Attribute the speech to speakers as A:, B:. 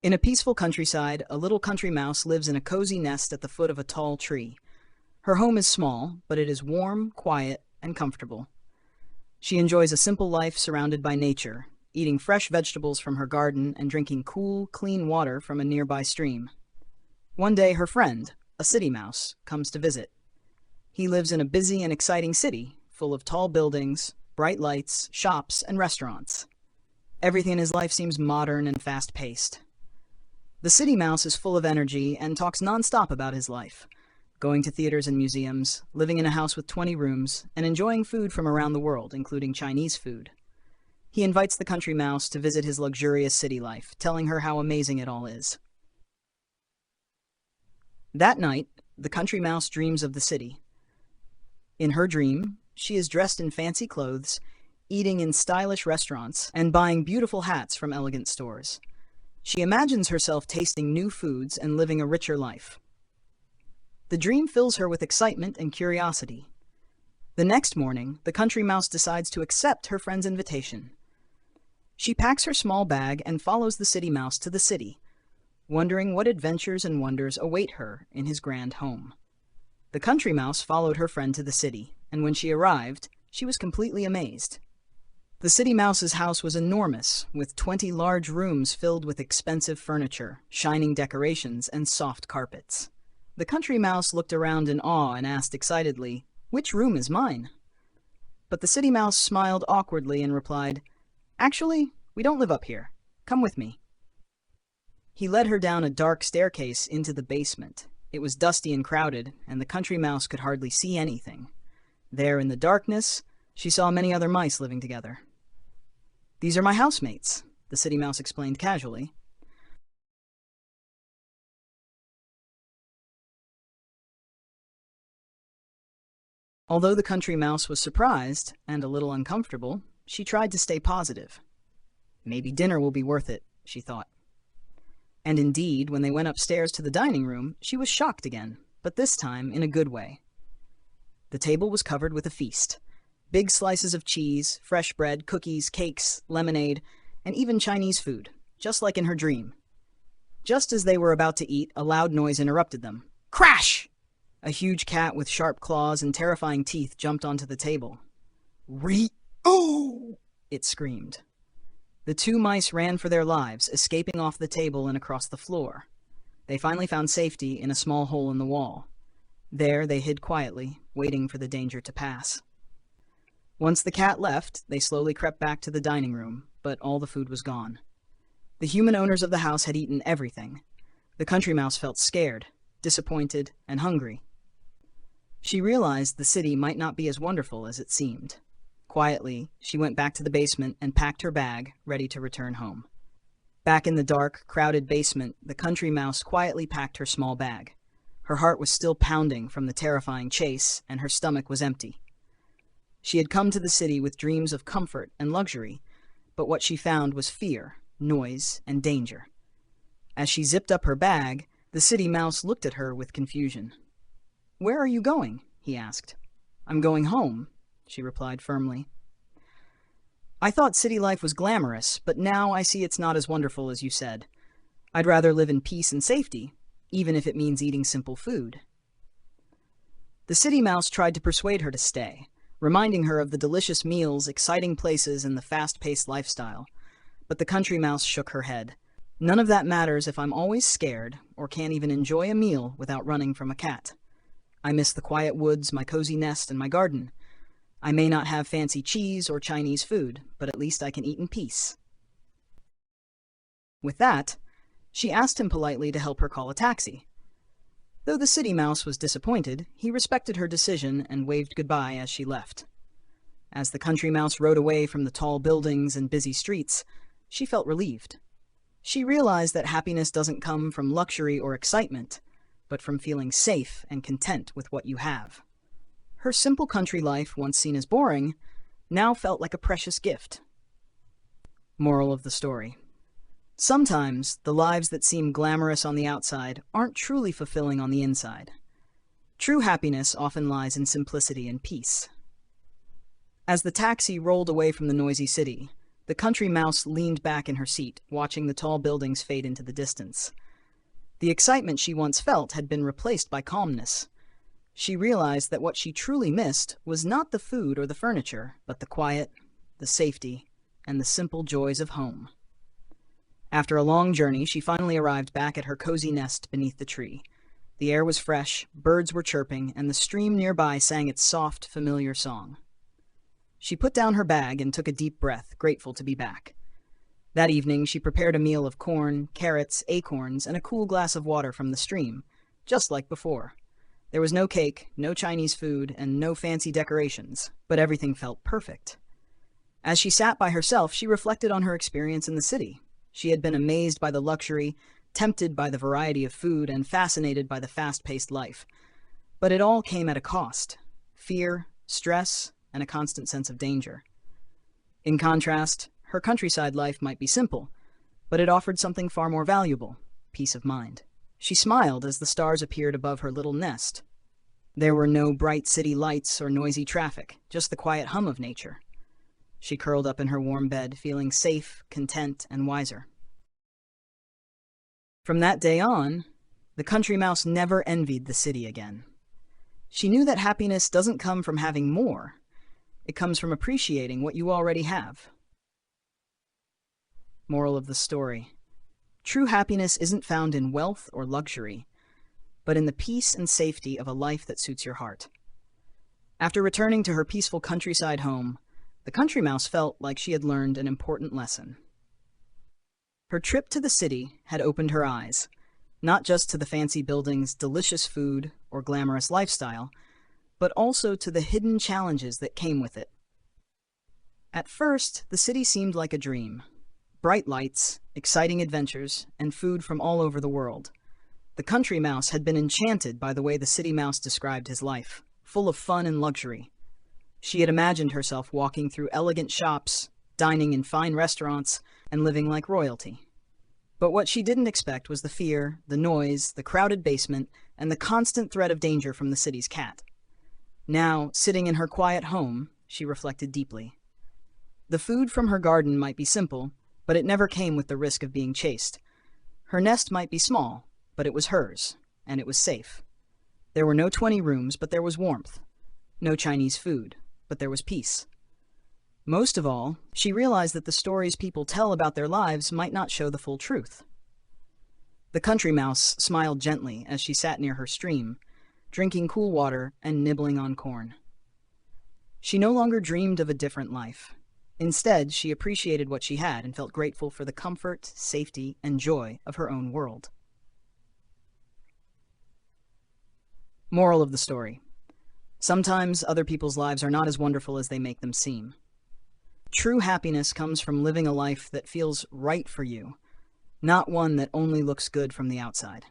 A: In a peaceful countryside, a little country mouse lives in a cozy nest at the foot of a tall tree. Her home is small, but it is warm, quiet, and comfortable. She enjoys a simple life surrounded by nature, eating fresh vegetables from her garden and drinking cool, clean water from a nearby stream. One day, her friend, a city mouse, comes to visit. He lives in a busy and exciting city, full of tall buildings, bright lights, shops, and restaurants. Everything in his life seems modern and fast-paced. The city mouse is full of energy and talks nonstop about his life, going to theaters and museums, living in a house with 20 rooms, and enjoying food from around the world, including Chinese food. He invites the country mouse to visit his luxurious city life, telling her how amazing it all is. That night, the country mouse dreams of the city. In her dream, she is dressed in fancy clothes, eating in stylish restaurants, and buying beautiful hats from elegant stores. She imagines herself tasting new foods and living a richer life. The dream fills her with excitement and curiosity. The next morning, the country mouse decides to accept her friend's invitation. She packs her small bag and follows the city mouse to the city, wondering what adventures and wonders await her in his grand home. The country mouse followed her friend to the city, and when she arrived, she was completely amazed. The city mouse's house was enormous, with 20 large rooms filled with expensive furniture, shining decorations, and soft carpets. The country mouse looked around in awe and asked excitedly, "Which room is mine?" But the city mouse smiled awkwardly and replied, "Actually, we don't live up here. Come with me." He led her down a dark staircase into the basement. It was dusty and crowded, and the country mouse could hardly see anything. There in the darkness, she saw many other mice living together. "These are my housemates," the city mouse explained casually. Although the country mouse was surprised and a little uncomfortable, she tried to stay positive. "Maybe dinner will be worth it," she thought. And indeed, when they went upstairs to the dining room, she was shocked again, but this time in a good way. The table was covered with a feast. Big slices of cheese, fresh bread, cookies, cakes, lemonade, and even Chinese food, just like in her dream. Just as they were about to eat, a loud noise interrupted them. Crash! A huge cat with sharp claws and terrifying teeth jumped onto the table. "Oh!" it screamed. The two mice ran for their lives, escaping off the table and across the floor. They finally found safety in a small hole in the wall. There they hid quietly, waiting for the danger to pass. Once the cat left, they slowly crept back to the dining room, but all the food was gone. The human owners of the house had eaten everything. The country mouse felt scared, disappointed, and hungry. She realized the city might not be as wonderful as it seemed. Quietly, she went back to the basement and packed her bag, ready to return home. Back in the dark, crowded basement, the country mouse quietly packed her small bag. Her heart was still pounding from the terrifying chase, and her stomach was empty. She had come to the city with dreams of comfort and luxury, but what she found was fear, noise, and danger. As she zipped up her bag, the city mouse looked at her with confusion. "Where are you going?" he asked. "I'm going home," she replied firmly. "I thought city life was glamorous, but now I see it's not as wonderful as you said. I'd rather live in peace and safety, even if it means eating simple food." The city mouse tried to persuade her to stay, reminding her of the delicious meals, exciting places, and the fast-paced lifestyle. But the country mouse shook her head. "None of that matters if I'm always scared, or can't even enjoy a meal without running from a cat. I miss the quiet woods, my cozy nest, and my garden. I may not have fancy cheese or Chinese food, but at least I can eat in peace." With that, she asked him politely to help her call a taxi. Though the city mouse was disappointed, he respected her decision and waved goodbye as she left. As the country mouse rode away from the tall buildings and busy streets, she felt relieved. She realized that happiness doesn't come from luxury or excitement, but from feeling safe and content with what you have. Her simple country life, once seen as boring, now felt like a precious gift. Moral of the story: sometimes the lives that seem glamorous on the outside aren't truly fulfilling on the inside. True happiness often lies in simplicity and peace. As the taxi rolled away from the noisy city, The country mouse leaned back in her seat, watching the tall buildings fade into the distance. The excitement she once felt had been replaced by calmness. She realized that what she truly missed was not the food or the furniture, but the quiet, the safety, and the simple joys of home. After a long journey, she finally arrived back at her cozy nest beneath the tree. The air was fresh, birds were chirping, and the stream nearby sang its soft, familiar song. She put down her bag and took a deep breath, grateful to be back. That evening, she prepared a meal of corn, carrots, acorns, and a cool glass of water from the stream, just like before. There was no cake, no Chinese food, and no fancy decorations, but everything felt perfect. As she sat by herself, she reflected on her experience in the city. She had been amazed by the luxury, tempted by the variety of food, and fascinated by the fast-paced life. But it all came at a cost: fear, stress, and a constant sense of danger. In contrast, her countryside life might be simple, but it offered something far more valuable: peace of mind. She smiled as the stars appeared above her little nest. There were no bright city lights or noisy traffic, just the quiet hum of nature. She curled up in her warm bed, feeling safe, content, and wiser. From that day on, the country mouse never envied the city again. She knew that happiness doesn't come from having more. It comes from appreciating what you already have. Moral of the story: true happiness isn't found in wealth or luxury, but in the peace and safety of a life that suits your heart. After returning to her peaceful countryside home, the country mouse felt like she had learned an important lesson. Her trip to the city had opened her eyes, not just to the fancy buildings, delicious food, or glamorous lifestyle, but also to the hidden challenges that came with it. At first, the city seemed like a dream. Bright lights, exciting adventures, and food from all over the world. The country mouse had been enchanted by the way the city mouse described his life, full of fun and luxury. She had imagined herself walking through elegant shops, dining in fine restaurants, and living like royalty. But what she didn't expect was the fear, the noise, the crowded basement, and the constant threat of danger from the city's cat. Now, sitting in her quiet home, she reflected deeply. The food from her garden might be simple, but it never came with the risk of being chased. Her nest might be small, but it was hers, and it was safe. There were no 20 rooms, but there was warmth. No Chinese food, but there was peace. Most of all, she realized that the stories people tell about their lives might not show the full truth. The country mouse smiled gently as she sat near her stream, drinking cool water and nibbling on corn. She no longer dreamed of a different life. Instead, she appreciated what she had and felt grateful for the comfort, safety, and joy of her own world. Moral of the story: sometimes other people's lives are not as wonderful as they make them seem. True happiness comes from living a life that feels right for you, not one that only looks good from the outside.